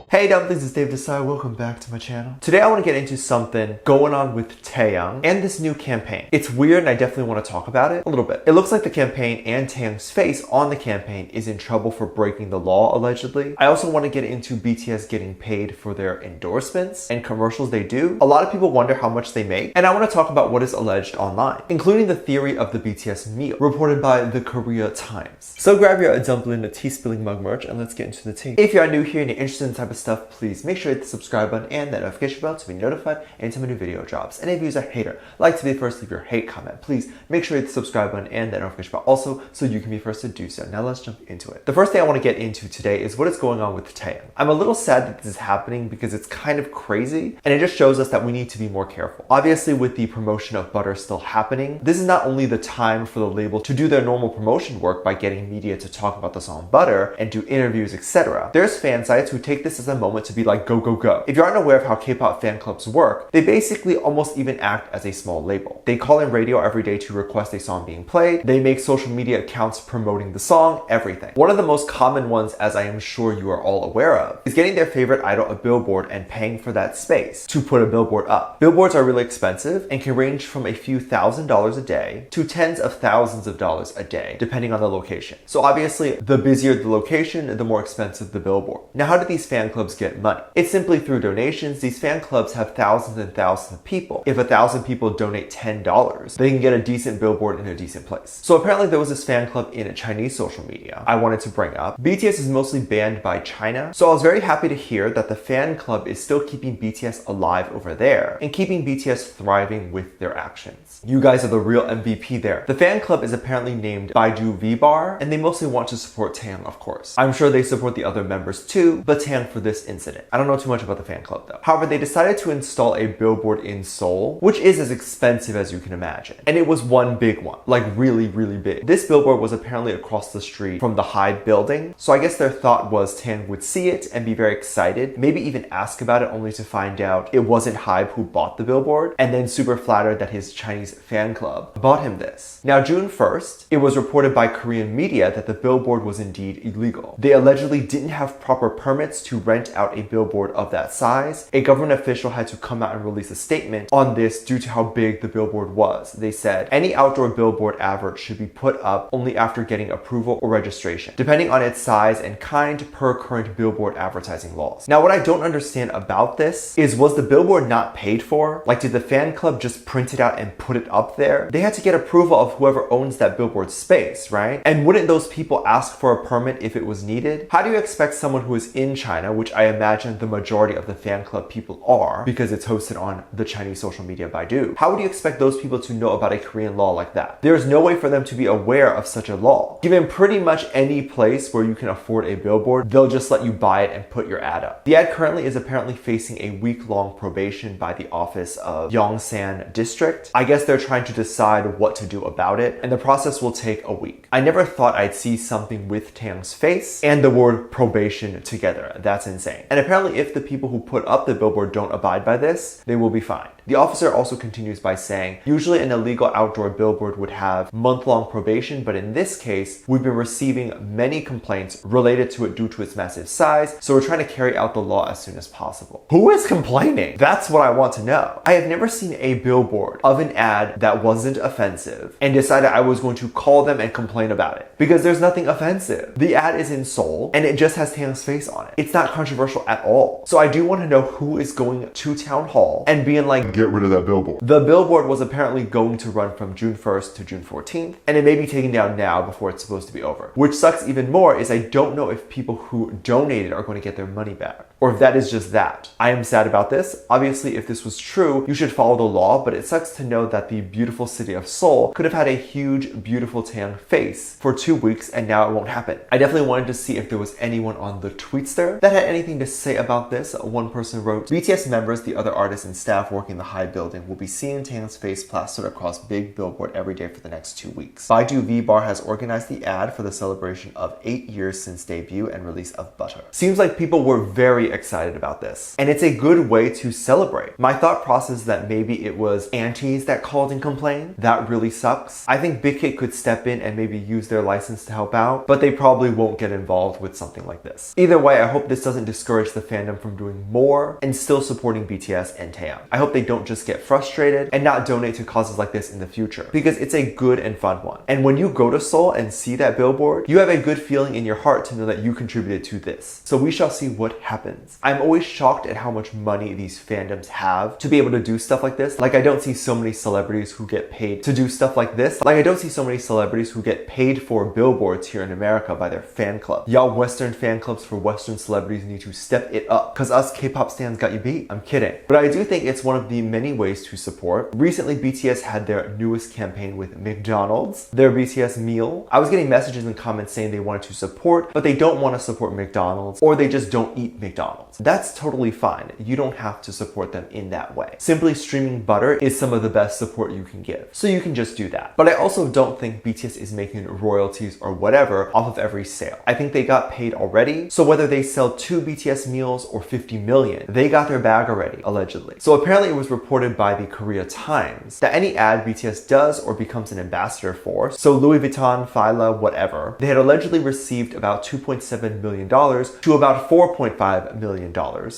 Hey dumplings, it's Dave Desai. Welcome back to my channel. Today I want to get into something going on with Taeyang and this new campaign. It's weird and I definitely want to talk about it a little bit. It looks like the campaign and Taeyang's face on the campaign is in trouble for breaking the law, allegedly. I also want to get into BTS getting paid for their endorsements and commercials they do. A lot of people wonder how much they make, and I want to talk about what is alleged online, including the theory of the BTS meal, reported by the Korea Times. So grab your dumpling tea spilling mug merch and let's get into the tea. If you are new here and you're interested in the type of stuff, please make sure to hit the subscribe button and that notification bell to be notified anytime a new video drops. And if you're a hater, like to be the first to leave your hate comment, please make sure to hit the subscribe button and that notification bell also so you can be first to do so. Now let's jump into it. The first thing I want to get into today is what is going on with Taeyang. I'm a little sad that this is happening because it's kind of crazy and it just shows us that we need to be more careful. Obviously, with the promotion of Butter still happening, this is not only the time for the label to do their normal promotion work by getting media to talk about the song Butter and do interviews, etc. There's fan sites who take this as a moment to be like, go, go, go. If you aren't aware of how K-pop fan clubs work, they basically almost even act as a small label. They call in radio every day to request a song being played. They make social media accounts promoting the song, everything. One of the most common ones, as I am sure you are all aware of, is getting their favorite idol a billboard and paying for that space to put a billboard up. Billboards are really expensive and can range from a few $1,000s a day to tens of thousands of dollars a day, depending on the location. So obviously, the busier the location, the more expensive the billboard. Now, how do these fan clubs get money? It's simply through donations. These fan clubs have thousands and thousands of people. If 1,000 people donate $10, they can get a decent billboard in a decent place. So apparently there was this fan club in Chinese social media I wanted to bring up. BTS is mostly banned by China, so I was very happy to hear that the fan club is still keeping BTS alive over there and keeping BTS thriving with their actions. You guys are the real MVP there. The fan club is apparently named Baidu V-Bar, and they mostly want to support Taeyang, of course. I'm sure they support the other members too, but Taeyang for this incident. I don't know too much about the fan club though. However, they decided to install a billboard in Seoul, which is as expensive as you can imagine. And it was one big one, like really, really big. This billboard was apparently across the street from the HYBE building. So I guess their thought was Taeyang would see it and be very excited, maybe even ask about it, only to find out it wasn't HYBE who bought the billboard, and then super flattered that his Chinese fan club bought him this. Now, June 1st, it was reported by Korean media that the billboard was indeed illegal. They allegedly didn't have proper permits to rent out a billboard of that size. A government official had to come out and release a statement on this due to how big the billboard was. They said any outdoor billboard advert should be put up only after getting approval or registration, depending on its size and kind per current billboard advertising laws. Now, what I don't understand about this is, was the billboard not paid for? Like, did the fan club just print it out and put it up there? They had to get approval of whoever owns that billboard space, right? And wouldn't those people ask for a permit if it was needed? How do you expect someone who is in China, which I imagine the majority of the fan club people are because it's hosted on the Chinese social media Baidu, how would you expect those people to know about a Korean law like that? There is no way for them to be aware of such a law. Given pretty much any place where you can afford a billboard, they'll just let you buy it and put your ad up. The ad currently is apparently facing a week-long probation by the office of Yongsan District. I guess they're trying to decide what to do about it, and the process will take a week. I never thought I'd see something with Taeyang's face and the word probation together. That's insane. And apparently if the people who put up the billboard don't abide by this, they will be fined. The officer also continues by saying, usually an illegal outdoor billboard would have month-long probation, but in this case, we've been receiving many complaints related to it due to its massive size, so we're trying to carry out the law as soon as possible. Who is complaining? That's what I want to know. I have never seen a billboard of an ad that wasn't offensive and decided I was going to call them and complain about it, because there's nothing offensive. The ad is in Seoul and it just has Taeyang's face on it. It's not controversial at all. So I do want to know who is going to town hall and being like, get rid of that billboard. The billboard was apparently going to run from June 1st to June 14th, and it may be taken down now before it's supposed to be over. Which sucks even more is I don't know if people who donated are going to get their money back, or if that is just that. I am sad about this. Obviously, if this was true, you should follow the law, but it sucks to know that the beautiful city of Seoul could have had a huge, beautiful Taeyang face for 2 weeks, and now it won't happen. I definitely wanted to see if there was anyone on the tweets there that had anything to say about this. One person wrote, BTS members, the other artists and staff working the high building will be seeing Taeyang's face plastered across big billboard every day for the next 2 weeks. Baidu V-Bar has organized the ad for the celebration of 8 years since debut and release of Butter. Seems like people were very excited about this, and it's a good way to celebrate. My thought process is that maybe it was aunties that called and complained. That really sucks. I think Big Hit could step in and maybe use their license to help out, but they probably won't get involved with something like this. Either way, I hope this doesn't discourage the fandom from doing more and still supporting BTS and Taeyang. I hope they don't just get frustrated and not donate to causes like this in the future, because it's a good and fun one. And when you go to Seoul and see that billboard, you have a good feeling in your heart to know that you contributed to this. So we shall see what happens. I'm always shocked at how much money these fandoms have to be able to do stuff like this. Like, I don't see so many celebrities who get paid to do stuff like this. Like, I don't see so many celebrities who get paid for billboards here in America by their fan club. Y'all Western fan clubs for Western celebrities need to step it up, because us K-pop stans got you beat. I'm kidding. But I do think it's one of the many ways to support. Recently, BTS had their newest campaign with McDonald's, their BTS meal. I was getting messages and comments saying they wanted to support, but they don't want to support McDonald's, or they just don't eat McDonald's. That's totally fine. You don't have to support them in that way. Simply streaming Butter is some of the best support you can give. So you can just do that. But I also don't think BTS is making royalties or whatever off of every sale. I think they got paid already. So whether they sell 2 BTS meals or 50 million, they got their bag already, allegedly. So apparently it was reported by the Korea Times that any ad BTS does or becomes an ambassador for, so Louis Vuitton, Fila, whatever, they had allegedly received about $2.7 million to about $4.5 million.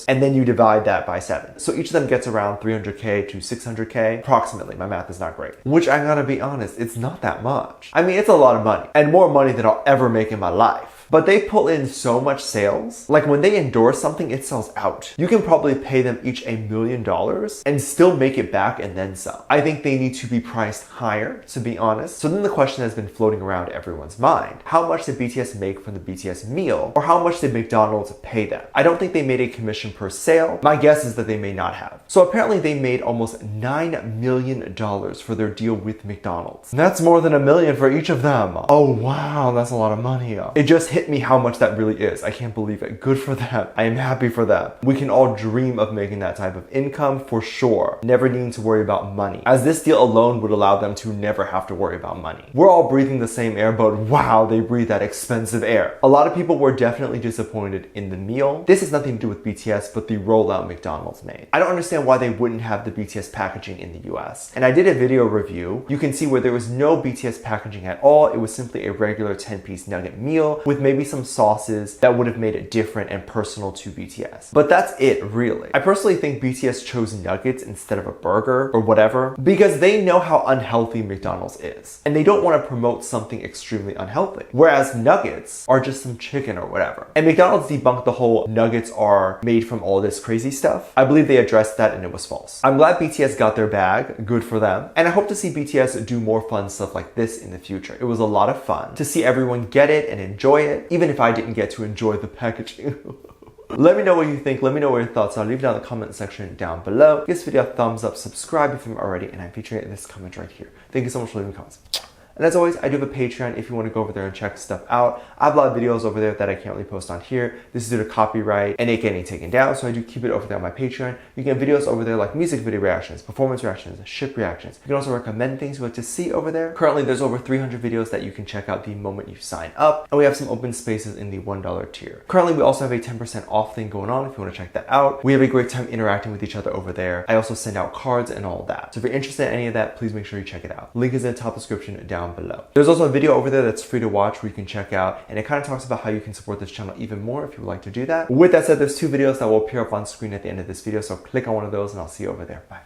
And then you divide that by 7. So each of them gets around 300K to 600K, approximately. My math is not great. Which, I gotta be honest, it's not that much. I mean, it's a lot of money, and more money than I'll ever make in my life. But they pull in so much sales. Like, when they endorse something, it sells out. You can probably pay them each $1 million and still make it back and then some. I think they need to be priced higher, to be honest. So then the question has been floating around everyone's mind. How much did BTS make from the BTS meal? Or how much did McDonald's pay them? I don't think they made a commission per sale. My guess is that they may not have. So apparently they made almost $9 million for their deal with McDonald's. That's more than $1 million for each of them. Oh wow, that's a lot of money. It just hit me how much that really is. I can't believe it. Good for them. I am happy for them. We can all dream of making that type of income for sure. Never needing to worry about money, as this deal alone would allow them to never have to worry about money. We're all breathing the same air, but wow, they breathe that expensive air. A lot of people were definitely disappointed in the meal. This has nothing to do with BTS, but the rollout McDonald's made. I don't understand why they wouldn't have the BTS packaging in the US. And I did a video review. You can see where there was no BTS packaging at all. It was simply a regular 10-piece nugget meal with maybe some sauces that would have made it different and personal to BTS. But that's it, really. I personally think BTS chose nuggets instead of a burger or whatever because they know how unhealthy McDonald's is, and they don't want to promote something extremely unhealthy. Whereas nuggets are just some chicken or whatever. And McDonald's debunked the whole nuggets are made from all this crazy stuff. I believe they addressed that and it was false. I'm glad BTS got their bag. Good for them. And I hope to see BTS do more fun stuff like this in the future. It was a lot of fun to see everyone get it and enjoy it, even if I didn't get to enjoy the packaging. Let me know what you think. Let me know what your thoughts are. Leave it down in the comment section down below. Give this video a thumbs up, subscribe if you haven't already, and I'm featuring it in this comment right here. Thank you so much for leaving comments. And as always, I do have a Patreon if you want to go over there and check stuff out. I have a lot of videos over there that I can't really post on here. This is due to copyright and it getting taken down, so I do keep it over there on my Patreon. You can get videos over there like music video reactions, performance reactions, ship reactions. You can also recommend things you like to see over there. Currently, there's over 300 videos that you can check out the moment you sign up, and we have some open spaces in the $1 tier. Currently, we also have a 10% off thing going on if you want to check that out. We have a great time interacting with each other over there. I also send out cards and all that. So if you're interested in any of that, please make sure you check it out. Link is in the top description down below. There's also a video over there that's free to watch where you can check out, and it kind of talks about how you can support this channel even more if you would like to do that. With that said, there's 2 videos that will appear up on screen at the end of this video, so click on one of those and I'll see you over there. Bye.